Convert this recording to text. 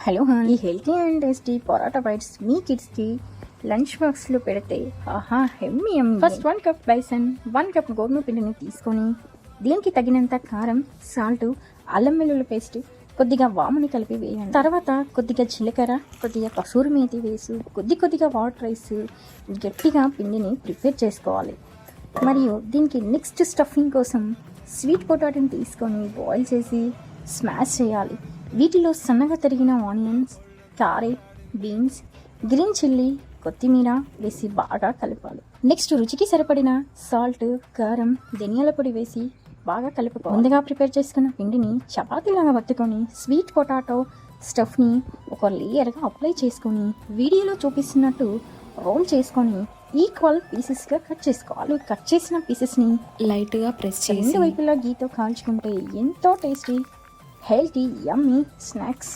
Hello ఈ healthy and tasty paratha bites మీ కిడ్స్కి లంచ్ బాక్స్లో పెడితే ఆహా హెమ్మీ ఎమ్మీ. ఫస్ట్ 1 కప్ బైసన్ 1 కప్ గోధుమ పిండిని తీసుకొని దీనికి తగినంత కారం, సాల్ట్, అల్లం వెల్లుల్లి పేస్ట్, కొద్దిగా వాముని కలిపి వేయండి. తర్వాత కొద్దిగా జీలకర్ర, కొద్దిగా కసూరి మేతి వేసి కొద్దిగా వాటర్ రైస్ గట్టిగా పిండిని ప్రిపేర్ చేసుకోవాలి. మరియు దీనికి నెక్స్ట్ స్టఫింగ్ కోసం స్వీట్ పొటాటోని తీసుకొని బాయిల్ చేసి స్మాష్ చేయాలి. వీటిలో సన్నగా తరిగిన onions, carrot, beans, green chilli, కొత్తిమీర వేసి బాగా కలపాలి. నెక్స్ట్ రుచికి సరిపడిన సాల్ట్, కారం, ధనియాల పొడి వేసి బాగా కలుపుకోవాలి. ముందుగా ప్రిపేర్ చేసుకున్న పిండిని చపాతీలాగా పట్టుకొని స్వీట్ పొటాటో స్టఫ్ని ఒక లేయర్గా అప్లై చేసుకొని వీడియోలో చూపిస్తున్నట్టు రోల్ చేసుకొని ఈక్వల్ పీసెస్గా కట్ చేసుకోవాలి. కట్ చేసిన పీసెస్ని లైట్గా ప్రెస్ చేసి రెండు వైపులా గీతో కాల్చుకుంటే ఎంతో టేస్టీ హెల్తీ యమ్మీ స్నాక్స్.